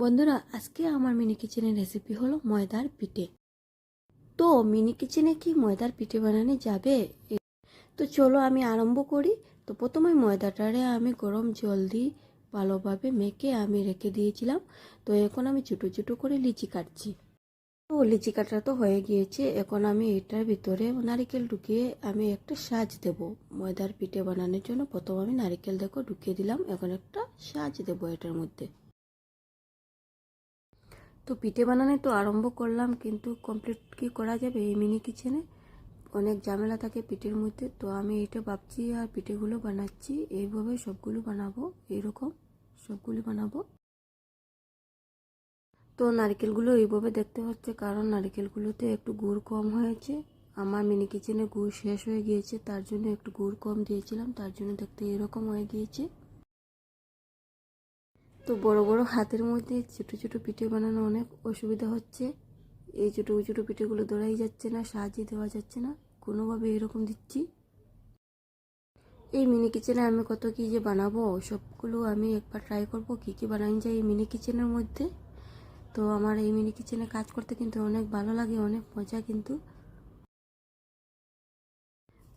বন্ধুরা, আজকে আমার মিনি কিচেনের রেসিপি হলো ময়দার পিঠে। তো মিনি কিচেনে কি ময়দার পিঠে বানানো যাবে? তো চলো আমি আরম্ভ করি। তো প্রথমে ময়দাটারে আমি গরম জল দিয়ে ভালোভাবে মেখে আমি রেখে দিয়েছিলাম। তো এখন আমি ছোটো ছোটো করে লিচি কাটছি। তো লিচি কাটা তো হয়ে গিয়েছে। এখন আমি এটার ভিতরে নারকেল ঢুকিয়ে আমি একটা সাজ দেব। ময়দার পিঠে বানানোর জন্য প্রথম আমি নারকেল ঢুকিয়ে দিলাম। এখন একটা সাজ দেব এটার মধ্যে। তো পিঠে বানানো তো আরম্ভ করলাম, কিন্তু কমপ্লিট কি করা যাবে এই মিনি কিচেনে? অনেক ঝামেলা থাকে পিঠের মধ্যে। তো আমি এটা ভাবছি আর পিঠেগুলো বানাচ্ছি এইভাবে সবগুলো বানাবো, এইরকম সবগুলো বানাবো। তো নারকেলগুলো এইভাবে দেখতে হচ্ছে, কারণ নারকেলগুলোতে একটু গুড় কম হয়েছে। আমার মিনি কিচেনে গুড় শেষ হয়ে গিয়েছে, তার জন্য একটু গুড় কম দিয়েছিলাম, তার জন্য দেখতে এরকম হয়ে গিয়েছে। তো বড় বড় হাতের মধ্যে ছোটো ছোটো পিঠে বানানো অনেক অসুবিধা হচ্ছে। এই ছোটো ছোটো পিঠেগুলো ধরাই যাচ্ছে না, সাজিয়ে দেওয়া যাচ্ছে না, কোনোভাবে এরকম দিচ্ছি। এই মিনি কিচেনে আমি কত কী যে বানাবো, সবগুলো আমি একবার ট্রাই করব কী কী বানাই যায় এই মিনি কিচেনের মধ্যে। তো আমার এই মিনি কিচেনে কাজ করতে কিন্তু অনেক ভালো লাগে, অনেক মজা কিন্তু।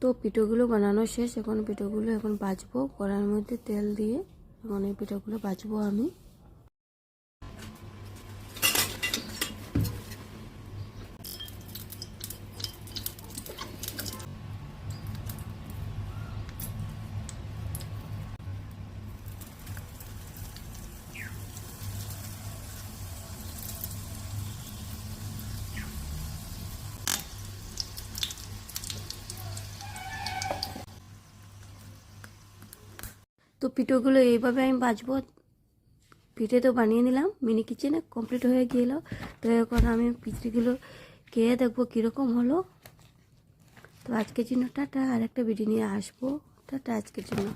তো পিঠেগুলো বানানো শেষ। এখন পিঠেগুলো ভাজবো কড়াইয়ের মধ্যে তেল দিয়ে। এখন এই পিঠেগুলো ভাজবো আমি। তো পিঠেগুলো এইভাবে আমি ভাজবো। পিঠে তো বানিয়ে নিলাম, মিনি কিচেনে কমপ্লিট হয়ে গেল। তো এখন আমি পিঠেগুলো খেয়ে দেখবো কীরকম হলো। তো আজকের জন্য টাটা, আর একটা ভিডিও নিয়ে আসবো। টাটা আজকের জন্য।